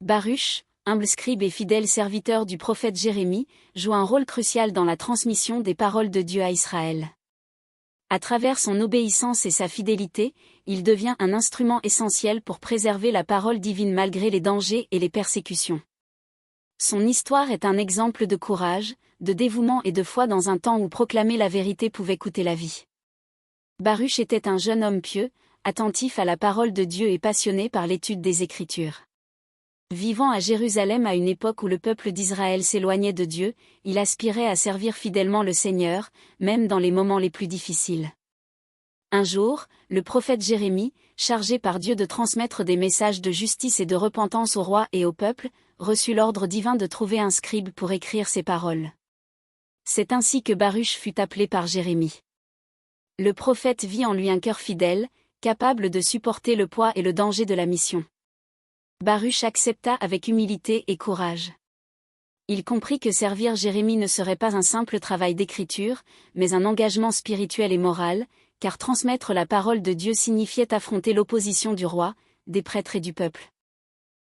Baruch, humble scribe et fidèle serviteur du prophète Jérémie, joue un rôle crucial dans la transmission des paroles de Dieu à Israël. À travers son obéissance et sa fidélité, il devient un instrument essentiel pour préserver la parole divine malgré les dangers et les persécutions. Son histoire est un exemple de courage, de dévouement et de foi dans un temps où proclamer la vérité pouvait coûter la vie. Baruch était un jeune homme pieux, attentif à la parole de Dieu et passionné par l'étude des Écritures. Vivant à Jérusalem à une époque où le peuple d'Israël s'éloignait de Dieu, il aspirait à servir fidèlement le Seigneur, même dans les moments les plus difficiles. Un jour, le prophète Jérémie, chargé par Dieu de transmettre des messages de justice et de repentance au roi et au peuple, reçut l'ordre divin de trouver un scribe pour écrire ses paroles. C'est ainsi que Baruch fut appelé par Jérémie. Le prophète vit en lui un cœur fidèle, capable de supporter le poids et le danger de la mission. Baruch accepta avec humilité et courage. Il comprit que servir Jérémie ne serait pas un simple travail d'écriture, mais un engagement spirituel et moral, car transmettre la parole de Dieu signifiait affronter l'opposition du roi, des prêtres et du peuple.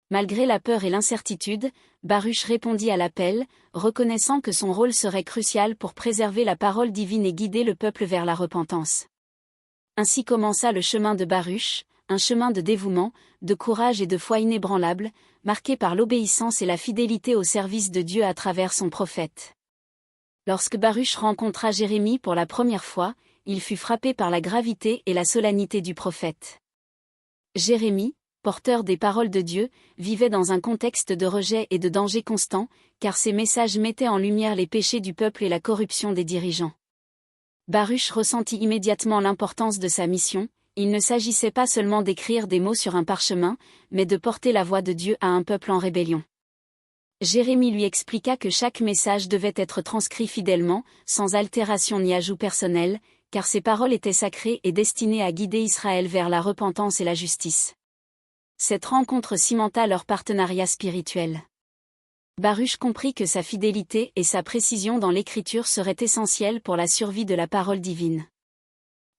Malgré la peur et l'incertitude, Baruch répondit à l'appel, reconnaissant que son rôle serait crucial pour préserver la parole divine et guider le peuple vers la repentance. Ainsi commença le chemin de Baruch, un chemin de dévouement, de courage et de foi inébranlable, marqué par l'obéissance et la fidélité au service de Dieu à travers son prophète. Lorsque Baruch rencontra Jérémie pour la première fois, il fut frappé par la gravité et la solennité du prophète. Jérémie, porteur des paroles de Dieu, vivait dans un contexte de rejet et de danger constant, car ses messages mettaient en lumière les péchés du peuple et la corruption des dirigeants. Baruch ressentit immédiatement l'importance de sa mission. Il ne s'agissait pas seulement d'écrire des mots sur un parchemin, mais de porter la voix de Dieu à un peuple en rébellion. Jérémie lui expliqua que chaque message devait être transcrit fidèlement, sans altération ni ajout personnel, car ces paroles étaient sacrées et destinées à guider Israël vers la repentance et la justice. Cette rencontre cimenta leur partenariat spirituel. Baruch comprit que sa fidélité et sa précision dans l'écriture seraient essentielles pour la survie de la parole divine.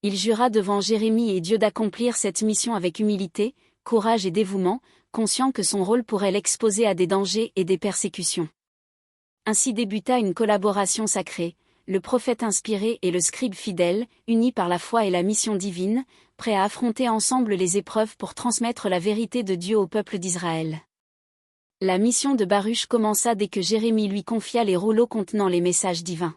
Il jura devant Jérémie et Dieu d'accomplir cette mission avec humilité, courage et dévouement, conscient que son rôle pourrait l'exposer à des dangers et des persécutions. Ainsi débuta une collaboration sacrée, le prophète inspiré et le scribe fidèle, unis par la foi et la mission divine, prêts à affronter ensemble les épreuves pour transmettre la vérité de Dieu au peuple d'Israël. La mission de Baruch commença dès que Jérémie lui confia les rouleaux contenant les messages divins.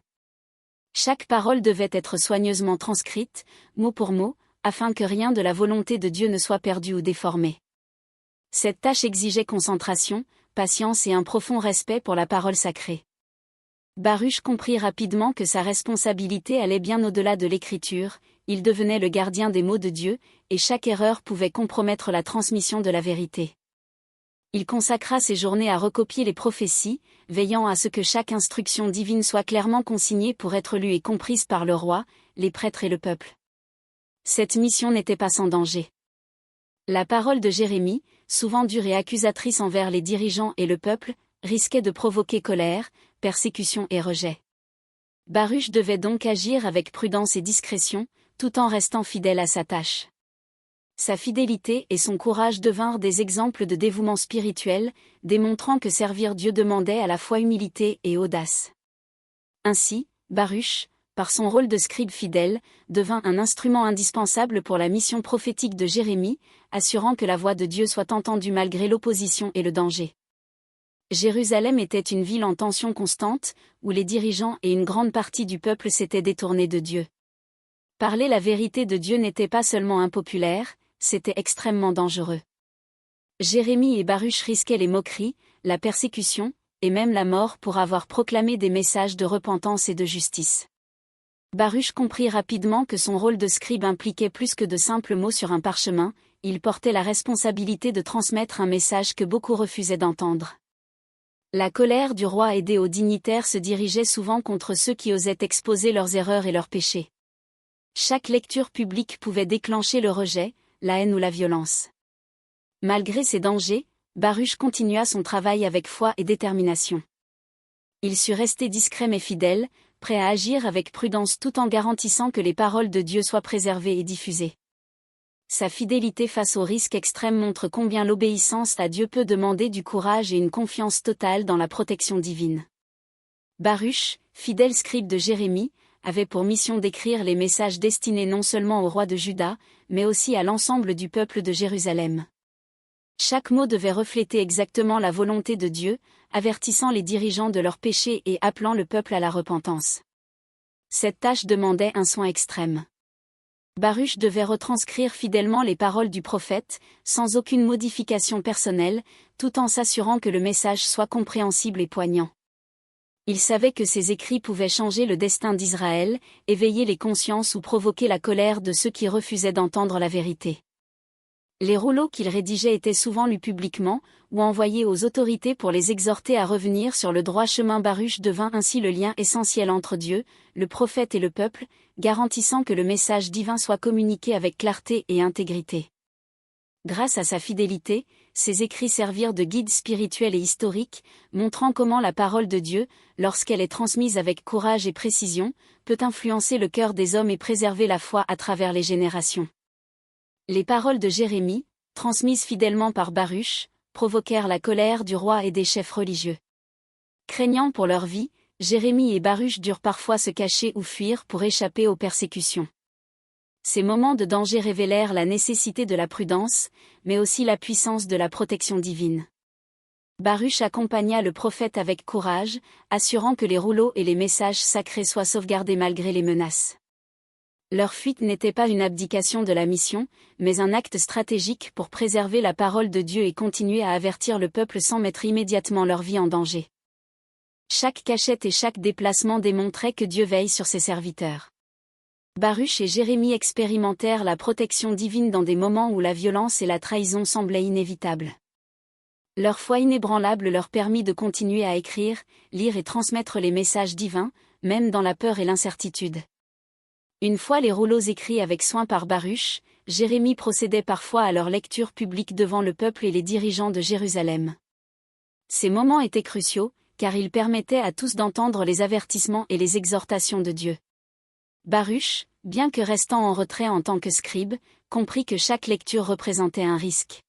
Chaque parole devait être soigneusement transcrite, mot pour mot, afin que rien de la volonté de Dieu ne soit perdu ou déformé. Cette tâche exigeait concentration, patience et un profond respect pour la parole sacrée. Baruch comprit rapidement que sa responsabilité allait bien au-delà de l'écriture, il devenait le gardien des mots de Dieu, et chaque erreur pouvait compromettre la transmission de la vérité. Il consacra ses journées à recopier les prophéties, veillant à ce que chaque instruction divine soit clairement consignée pour être lue et comprise par le roi, les prêtres et le peuple. Cette mission n'était pas sans danger. La parole de Jérémie, souvent dure et accusatrice envers les dirigeants et le peuple, risquait de provoquer colère, persécution et rejet. Baruch devait donc agir avec prudence et discrétion, tout en restant fidèle à sa tâche. Sa fidélité et son courage devinrent des exemples de dévouement spirituel, démontrant que servir Dieu demandait à la fois humilité et audace. Ainsi, Baruch, par son rôle de scribe fidèle, devint un instrument indispensable pour la mission prophétique de Jérémie, assurant que la voix de Dieu soit entendue malgré l'opposition et le danger. Jérusalem était une ville en tension constante, où les dirigeants et une grande partie du peuple s'étaient détournés de Dieu. Parler la vérité de Dieu n'était pas seulement impopulaire, c'était extrêmement dangereux. Jérémie et Baruch risquaient les moqueries, la persécution, et même la mort pour avoir proclamé des messages de repentance et de justice. Baruch comprit rapidement que son rôle de scribe impliquait plus que de simples mots sur un parchemin, il portait la responsabilité de transmettre un message que beaucoup refusaient d'entendre. La colère du roi et des hauts dignitaires se dirigeait souvent contre ceux qui osaient exposer leurs erreurs et leurs péchés. Chaque lecture publique pouvait déclencher le rejet, la haine ou la violence. Malgré ces dangers, Baruch continua son travail avec foi et détermination. Il sut rester discret mais fidèle, prêt à agir avec prudence tout en garantissant que les paroles de Dieu soient préservées et diffusées. Sa fidélité face aux risques extrêmes montre combien l'obéissance à Dieu peut demander du courage et une confiance totale dans la protection divine. Baruch, fidèle scribe de Jérémie, avait pour mission d'écrire les messages destinés non seulement au roi de Juda, mais aussi à l'ensemble du peuple de Jérusalem. Chaque mot devait refléter exactement la volonté de Dieu, avertissant les dirigeants de leurs péchés et appelant le peuple à la repentance. Cette tâche demandait un soin extrême. Baruch devait retranscrire fidèlement les paroles du prophète, sans aucune modification personnelle, tout en s'assurant que le message soit compréhensible et poignant. Il savait que ses écrits pouvaient changer le destin d'Israël, éveiller les consciences ou provoquer la colère de ceux qui refusaient d'entendre la vérité. Les rouleaux qu'il rédigeait étaient souvent lus publiquement, ou envoyés aux autorités pour les exhorter à revenir sur le droit chemin. Baruch devint ainsi le lien essentiel entre Dieu, le prophète et le peuple, garantissant que le message divin soit communiqué avec clarté et intégrité. Grâce à sa fidélité, ses écrits servirent de guide spirituel et historique, montrant comment la parole de Dieu, lorsqu'elle est transmise avec courage et précision, peut influencer le cœur des hommes et préserver la foi à travers les générations. Les paroles de Jérémie, transmises fidèlement par Baruch, provoquèrent la colère du roi et des chefs religieux. Craignant pour leur vie, Jérémie et Baruch durent parfois se cacher ou fuir pour échapper aux persécutions. Ces moments de danger révélèrent la nécessité de la prudence, mais aussi la puissance de la protection divine. Baruch accompagna le prophète avec courage, assurant que les rouleaux et les messages sacrés soient sauvegardés malgré les menaces. Leur fuite n'était pas une abdication de la mission, mais un acte stratégique pour préserver la parole de Dieu et continuer à avertir le peuple sans mettre immédiatement leur vie en danger. Chaque cachette et chaque déplacement démontraient que Dieu veille sur ses serviteurs. Baruch et Jérémie expérimentèrent la protection divine dans des moments où la violence et la trahison semblaient inévitables. Leur foi inébranlable leur permit de continuer à écrire, lire et transmettre les messages divins, même dans la peur et l'incertitude. Une fois les rouleaux écrits avec soin par Baruch, Jérémie procédait parfois à leur lecture publique devant le peuple et les dirigeants de Jérusalem. Ces moments étaient cruciaux, car ils permettaient à tous d'entendre les avertissements et les exhortations de Dieu. Baruch, bien que restant en retrait en tant que scribe, comprit que chaque lecture représentait un risque.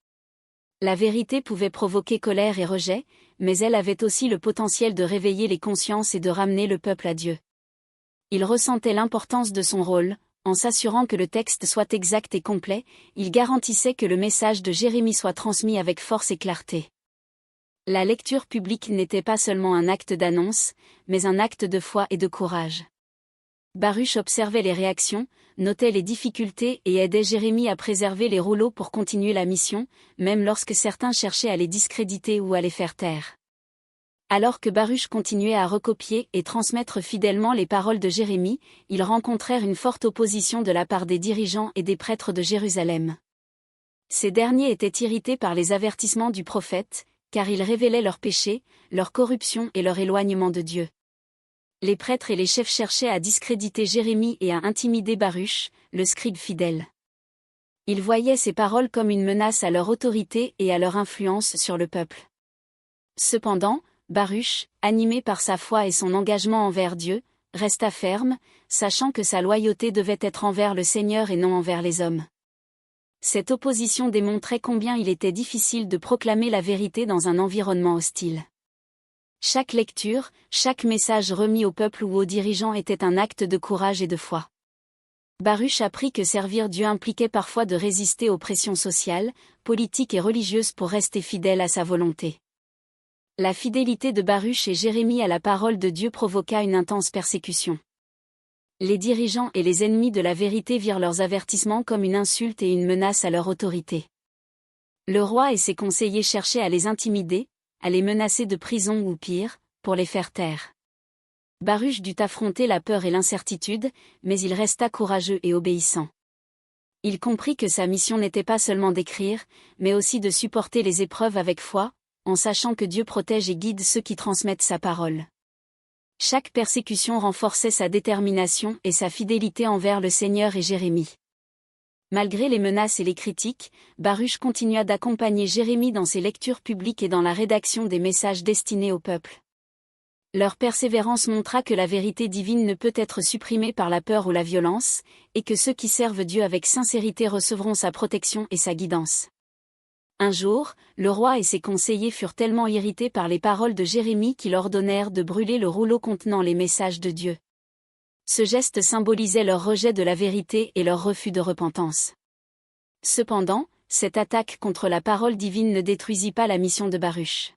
La vérité pouvait provoquer colère et rejet, mais elle avait aussi le potentiel de réveiller les consciences et de ramener le peuple à Dieu. Il ressentait l'importance de son rôle, en s'assurant que le texte soit exact et complet, il garantissait que le message de Jérémie soit transmis avec force et clarté. La lecture publique n'était pas seulement un acte d'annonce, mais un acte de foi et de courage. Baruch observait les réactions, notait les difficultés et aidait Jérémie à préserver les rouleaux pour continuer la mission, même lorsque certains cherchaient à les discréditer ou à les faire taire. Alors que Baruch continuait à recopier et transmettre fidèlement les paroles de Jérémie, ils rencontrèrent une forte opposition de la part des dirigeants et des prêtres de Jérusalem. Ces derniers étaient irrités par les avertissements du prophète, car ils révélaient leurs péchés, leur corruption et leur éloignement de Dieu. Les prêtres et les chefs cherchaient à discréditer Jérémie et à intimider Baruch, le scribe fidèle. Ils voyaient ces paroles comme une menace à leur autorité et à leur influence sur le peuple. Cependant, Baruch, animé par sa foi et son engagement envers Dieu, resta ferme, sachant que sa loyauté devait être envers le Seigneur et non envers les hommes. Cette opposition démontrait combien il était difficile de proclamer la vérité dans un environnement hostile. Chaque lecture, chaque message remis au peuple ou aux dirigeants était un acte de courage et de foi. Baruch apprit que servir Dieu impliquait parfois de résister aux pressions sociales, politiques et religieuses pour rester fidèle à sa volonté. La fidélité de Baruch et Jérémie à la parole de Dieu provoqua une intense persécution. Les dirigeants et les ennemis de la vérité virent leurs avertissements comme une insulte et une menace à leur autorité. Le roi et ses conseillers cherchaient à les intimider, à les menacer de prison ou pire, pour les faire taire. Baruch dut affronter la peur et l'incertitude, mais il resta courageux et obéissant. Il comprit que sa mission n'était pas seulement d'écrire, mais aussi de supporter les épreuves avec foi, en sachant que Dieu protège et guide ceux qui transmettent sa parole. Chaque persécution renforçait sa détermination et sa fidélité envers le Seigneur et Jérémie. Malgré les menaces et les critiques, Baruch continua d'accompagner Jérémie dans ses lectures publiques et dans la rédaction des messages destinés au peuple. Leur persévérance montra que la vérité divine ne peut être supprimée par la peur ou la violence, et que ceux qui servent Dieu avec sincérité recevront sa protection et sa guidance. Un jour, le roi et ses conseillers furent tellement irrités par les paroles de Jérémie qu'ils ordonnèrent de brûler le rouleau contenant les messages de Dieu. Ce geste symbolisait leur rejet de la vérité et leur refus de repentance. Cependant, cette attaque contre la parole divine ne détruisit pas la mission de Baruch.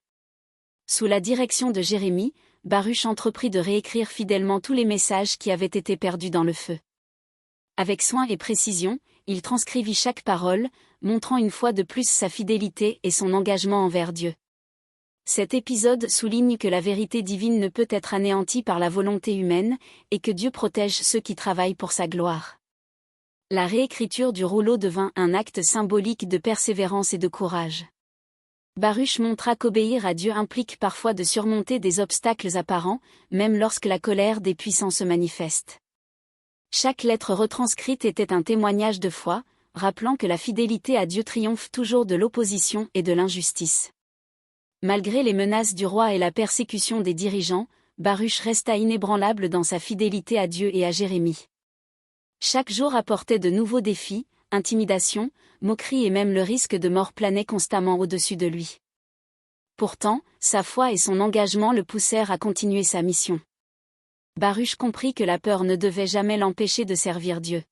Sous la direction de Jérémie, Baruch entreprit de réécrire fidèlement tous les messages qui avaient été perdus dans le feu. Avec soin et précision, il transcrivit chaque parole, montrant une fois de plus sa fidélité et son engagement envers Dieu. Cet épisode souligne que la vérité divine ne peut être anéantie par la volonté humaine, et que Dieu protège ceux qui travaillent pour sa gloire. La réécriture du rouleau devint un acte symbolique de persévérance et de courage. Baruch montra qu'obéir à Dieu implique parfois de surmonter des obstacles apparents, même lorsque la colère des puissants se manifeste. Chaque lettre retranscrite était un témoignage de foi, rappelant que la fidélité à Dieu triomphe toujours de l'opposition et de l'injustice. Malgré les menaces du roi et la persécution des dirigeants, Baruch resta inébranlable dans sa fidélité à Dieu et à Jérémie. Chaque jour apportait de nouveaux défis, intimidations, moqueries et même le risque de mort planait constamment au-dessus de lui. Pourtant, sa foi et son engagement le poussèrent à continuer sa mission. Baruch comprit que la peur ne devait jamais l'empêcher de servir Dieu.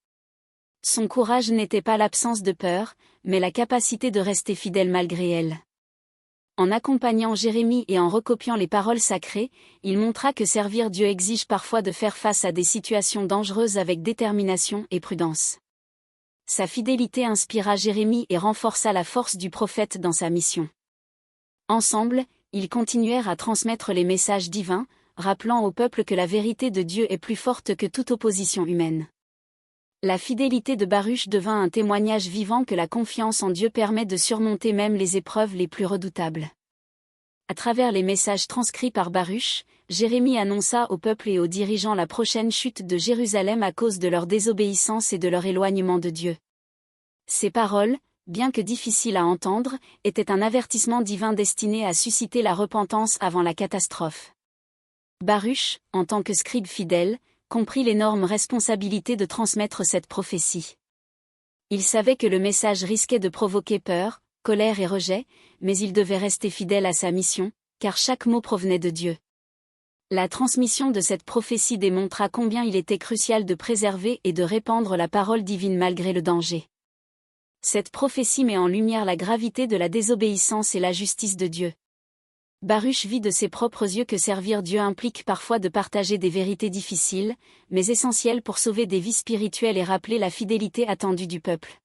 Son courage n'était pas l'absence de peur, mais la capacité de rester fidèle malgré elle. En accompagnant Jérémie et en recopiant les paroles sacrées, il montra que servir Dieu exige parfois de faire face à des situations dangereuses avec détermination et prudence. Sa fidélité inspira Jérémie et renforça la force du prophète dans sa mission. Ensemble, ils continuèrent à transmettre les messages divins, rappelant au peuple que la vérité de Dieu est plus forte que toute opposition humaine. La fidélité de Baruch devint un témoignage vivant que la confiance en Dieu permet de surmonter même les épreuves les plus redoutables. À travers les messages transcrits par Baruch, Jérémie annonça au peuple et aux dirigeants la prochaine chute de Jérusalem à cause de leur désobéissance et de leur éloignement de Dieu. Ces paroles, bien que difficiles à entendre, étaient un avertissement divin destiné à susciter la repentance avant la catastrophe. Baruch, en tant que scribe fidèle, comprit l'énorme responsabilité de transmettre cette prophétie. Il savait que le message risquait de provoquer peur, colère et rejet, mais il devait rester fidèle à sa mission, car chaque mot provenait de Dieu. La transmission de cette prophétie démontra combien il était crucial de préserver et de répandre la parole divine malgré le danger. Cette prophétie met en lumière la gravité de la désobéissance et la justice de Dieu. Baruch vit de ses propres yeux que servir Dieu implique parfois de partager des vérités difficiles, mais essentielles pour sauver des vies spirituelles et rappeler la fidélité attendue du peuple.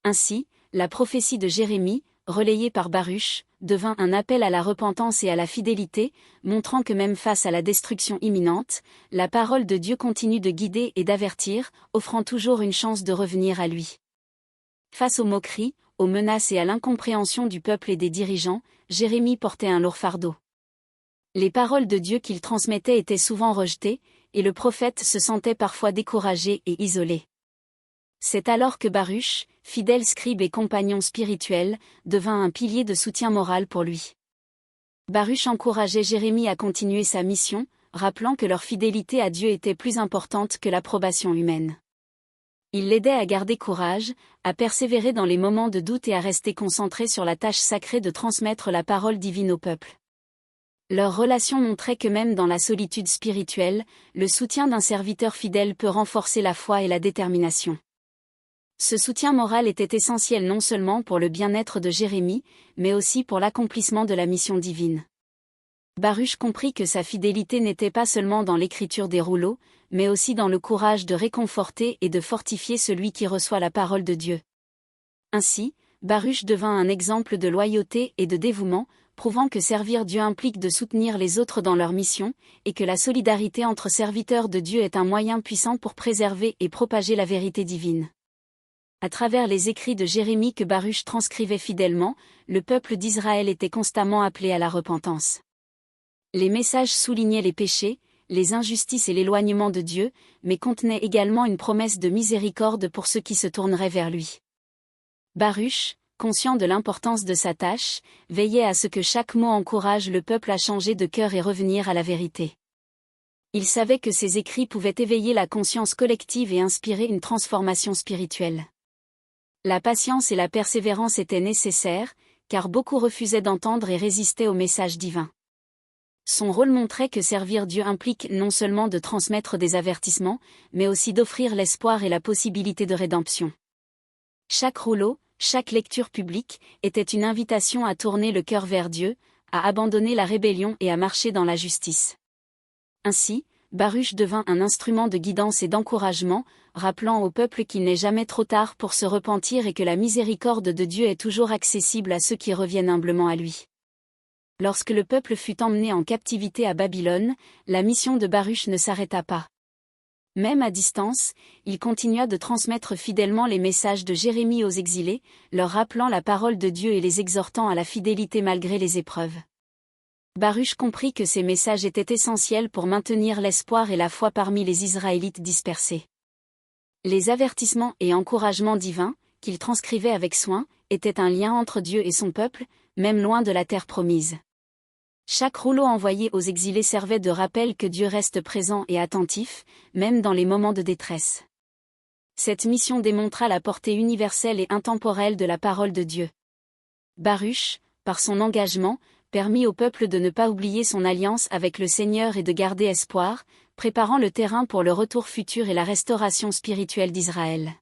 Ainsi, la prophétie de Jérémie, relayée par Baruch, devint un appel à la repentance et à la fidélité, montrant que même face à la destruction imminente, la parole de Dieu continue de guider et d'avertir, offrant toujours une chance de revenir à lui. Face aux moqueries, aux menaces et à l'incompréhension du peuple et des dirigeants, Jérémie portait un lourd fardeau. Les paroles de Dieu qu'il transmettait étaient souvent rejetées, et le prophète se sentait parfois découragé et isolé. C'est alors que Baruch, fidèle scribe et compagnon spirituel, devint un pilier de soutien moral pour lui. Baruch encourageait Jérémie à continuer sa mission, rappelant que leur fidélité à Dieu était plus importante que l'approbation humaine. Il l'aidait à garder courage, à persévérer dans les moments de doute et à rester concentré sur la tâche sacrée de transmettre la parole divine au peuple. Leur relation montrait que même dans la solitude spirituelle, le soutien d'un serviteur fidèle peut renforcer la foi et la détermination. Ce soutien moral était essentiel non seulement pour le bien-être de Jérémie, mais aussi pour l'accomplissement de la mission divine. Baruch comprit que sa fidélité n'était pas seulement dans l'écriture des rouleaux, mais aussi dans le courage de réconforter et de fortifier celui qui reçoit la parole de Dieu. Ainsi, Baruch devint un exemple de loyauté et de dévouement, prouvant que servir Dieu implique de soutenir les autres dans leur mission, et que la solidarité entre serviteurs de Dieu est un moyen puissant pour préserver et propager la vérité divine. À travers les écrits de Jérémie que Baruch transcrivait fidèlement, le peuple d'Israël était constamment appelé à la repentance. Les messages soulignaient les péchés, les injustices et l'éloignement de Dieu, mais contenaient également une promesse de miséricorde pour ceux qui se tourneraient vers lui. Baruch, conscient de l'importance de sa tâche, veillait à ce que chaque mot encourage le peuple à changer de cœur et revenir à la vérité. Il savait que ses écrits pouvaient éveiller la conscience collective et inspirer une transformation spirituelle. La patience et la persévérance étaient nécessaires, car beaucoup refusaient d'entendre et résistaient au message divin. Son rôle montrait que servir Dieu implique non seulement de transmettre des avertissements, mais aussi d'offrir l'espoir et la possibilité de rédemption. Chaque rouleau, chaque lecture publique, était une invitation à tourner le cœur vers Dieu, à abandonner la rébellion et à marcher dans la justice. Ainsi, Baruch devint un instrument de guidance et d'encouragement, rappelant au peuple qu'il n'est jamais trop tard pour se repentir et que la miséricorde de Dieu est toujours accessible à ceux qui reviennent humblement à lui. Lorsque le peuple fut emmené en captivité à Babylone, la mission de Baruch ne s'arrêta pas. Même à distance, il continua de transmettre fidèlement les messages de Jérémie aux exilés, leur rappelant la parole de Dieu et les exhortant à la fidélité malgré les épreuves. Baruch comprit que ces messages étaient essentiels pour maintenir l'espoir et la foi parmi les Israélites dispersés. Les avertissements et encouragements divins, qu'il transcrivait avec soin, étaient un lien entre Dieu et son peuple, même loin de la terre promise. Chaque rouleau envoyé aux exilés servait de rappel que Dieu reste présent et attentif, même dans les moments de détresse. Cette mission démontra la portée universelle et intemporelle de la parole de Dieu. Baruch, par son engagement, permit au peuple de ne pas oublier son alliance avec le Seigneur et de garder espoir, préparant le terrain pour le retour futur et la restauration spirituelle d'Israël.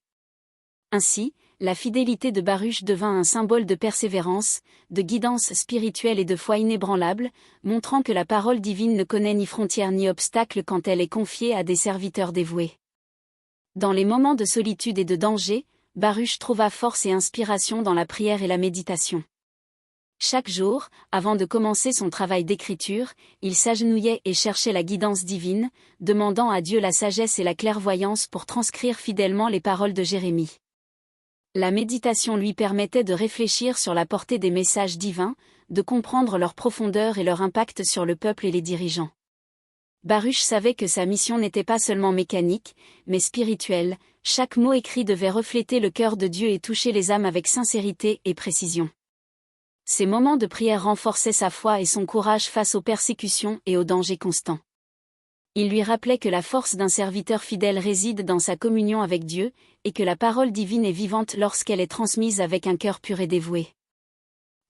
Ainsi, la fidélité de Baruch devint un symbole de persévérance, de guidance spirituelle et de foi inébranlable, montrant que la parole divine ne connaît ni frontières ni obstacles quand elle est confiée à des serviteurs dévoués. Dans les moments de solitude et de danger, Baruch trouva force et inspiration dans la prière et la méditation. Chaque jour, avant de commencer son travail d'écriture, il s'agenouillait et cherchait la guidance divine, demandant à Dieu la sagesse et la clairvoyance pour transcrire fidèlement les paroles de Jérémie. La méditation lui permettait de réfléchir sur la portée des messages divins, de comprendre leur profondeur et leur impact sur le peuple et les dirigeants. Baruch savait que sa mission n'était pas seulement mécanique, mais spirituelle, chaque mot écrit devait refléter le cœur de Dieu et toucher les âmes avec sincérité et précision. Ces moments de prière renforçaient sa foi et son courage face aux persécutions et aux dangers constants. Il lui rappelait que la force d'un serviteur fidèle réside dans sa communion avec Dieu, et que la parole divine est vivante lorsqu'elle est transmise avec un cœur pur et dévoué.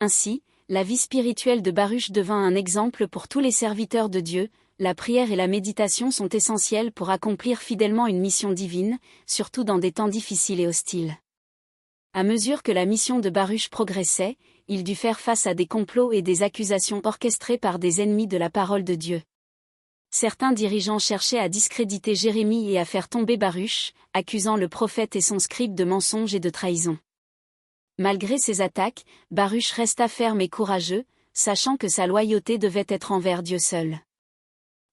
Ainsi, la vie spirituelle de Baruch devint un exemple pour tous les serviteurs de Dieu. La prière et la méditation sont essentielles pour accomplir fidèlement une mission divine, surtout dans des temps difficiles et hostiles. À mesure que la mission de Baruch progressait, il dut faire face à des complots et des accusations orchestrées par des ennemis de la parole de Dieu. Certains dirigeants cherchaient à discréditer Jérémie et à faire tomber Baruch, accusant le prophète et son scribe de mensonges et de trahison. Malgré ces attaques, Baruch resta ferme et courageux, sachant que sa loyauté devait être envers Dieu seul.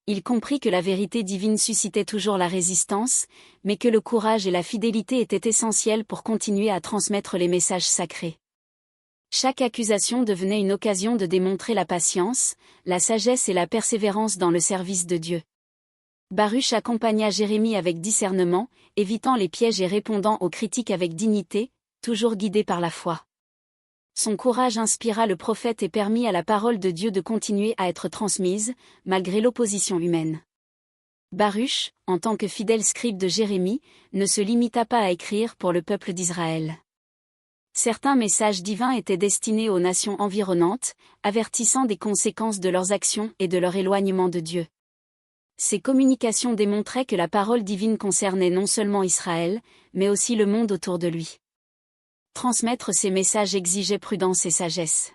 Il comprit que la vérité divine suscitait toujours la résistance, mais que le courage et la fidélité étaient essentiels pour continuer à transmettre les messages sacrés. Chaque accusation devenait une occasion de démontrer la patience, la sagesse et la persévérance dans le service de Dieu. Baruch accompagna Jérémie avec discernement, évitant les pièges et répondant aux critiques avec dignité, toujours guidé par la foi. Son courage inspira le prophète et permit à la parole de Dieu de continuer à être transmise, malgré l'opposition humaine. Baruch, en tant que fidèle scribe de Jérémie, ne se limita pas à écrire pour le peuple d'Israël. Certains messages divins étaient destinés aux nations environnantes, avertissant des conséquences de leurs actions et de leur éloignement de Dieu. Ces communications démontraient que la parole divine concernait non seulement Israël, mais aussi le monde autour de lui. Transmettre ces messages exigeait prudence et sagesse.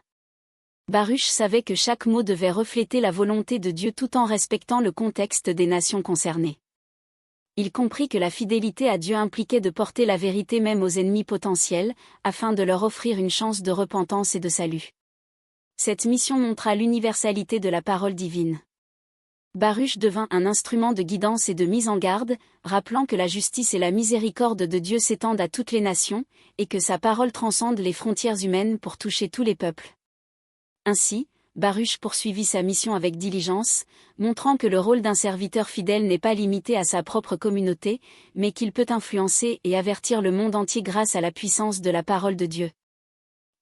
Baruch savait que chaque mot devait refléter la volonté de Dieu tout en respectant le contexte des nations concernées. Il comprit que la fidélité à Dieu impliquait de porter la vérité même aux ennemis potentiels, afin de leur offrir une chance de repentance et de salut. Cette mission montra l'universalité de la parole divine. Baruch devint un instrument de guidance et de mise en garde, rappelant que la justice et la miséricorde de Dieu s'étendent à toutes les nations, et que sa parole transcende les frontières humaines pour toucher tous les peuples. Ainsi, Baruch poursuivit sa mission avec diligence, montrant que le rôle d'un serviteur fidèle n'est pas limité à sa propre communauté, mais qu'il peut influencer et avertir le monde entier grâce à la puissance de la parole de Dieu.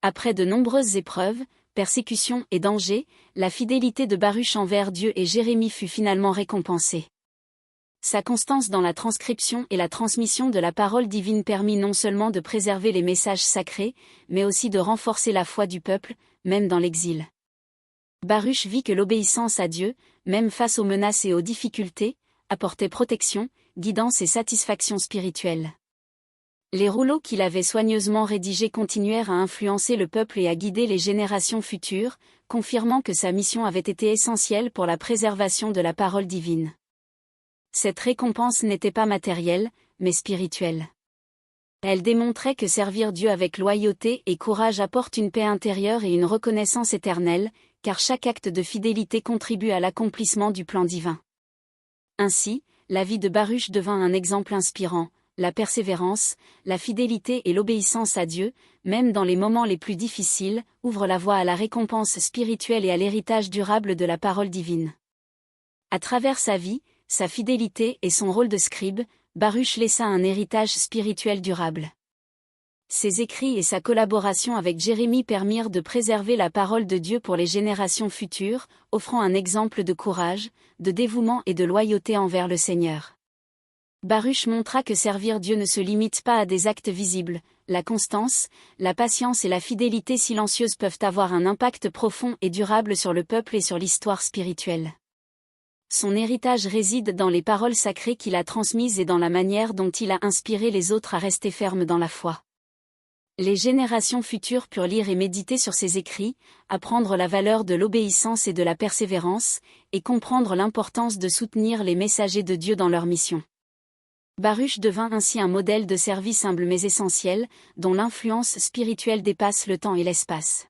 Après de nombreuses épreuves, persécutions et dangers, la fidélité de Baruch envers Dieu et Jérémie fut finalement récompensée. Sa constance dans la transcription et la transmission de la parole divine permit non seulement de préserver les messages sacrés, mais aussi de renforcer la foi du peuple, même dans l'exil. Baruch vit que l'obéissance à Dieu, même face aux menaces et aux difficultés, apportait protection, guidance et satisfaction spirituelle. Les rouleaux qu'il avait soigneusement rédigés continuèrent à influencer le peuple et à guider les générations futures, confirmant que sa mission avait été essentielle pour la préservation de la parole divine. Cette récompense n'était pas matérielle, mais spirituelle. Elle démontrait que servir Dieu avec loyauté et courage apporte une paix intérieure et une reconnaissance éternelle, car chaque acte de fidélité contribue à l'accomplissement du plan divin. Ainsi, la vie de Baruch devint un exemple inspirant. La persévérance, la fidélité et l'obéissance à Dieu, même dans les moments les plus difficiles, ouvrent la voie à la récompense spirituelle et à l'héritage durable de la parole divine. À travers sa vie, sa fidélité et son rôle de scribe, Baruch laissa un héritage spirituel durable. Ses écrits et sa collaboration avec Jérémie permirent de préserver la parole de Dieu pour les générations futures, offrant un exemple de courage, de dévouement et de loyauté envers le Seigneur. Baruch montra que servir Dieu ne se limite pas à des actes visibles, la constance, la patience et la fidélité silencieuse peuvent avoir un impact profond et durable sur le peuple et sur l'histoire spirituelle. Son héritage réside dans les paroles sacrées qu'il a transmises et dans la manière dont il a inspiré les autres à rester fermes dans la foi. Les générations futures purent lire et méditer sur ses écrits, apprendre la valeur de l'obéissance et de la persévérance, et comprendre l'importance de soutenir les messagers de Dieu dans leur mission. Baruch devint ainsi un modèle de service humble mais essentiel, dont l'influence spirituelle dépasse le temps et l'espace.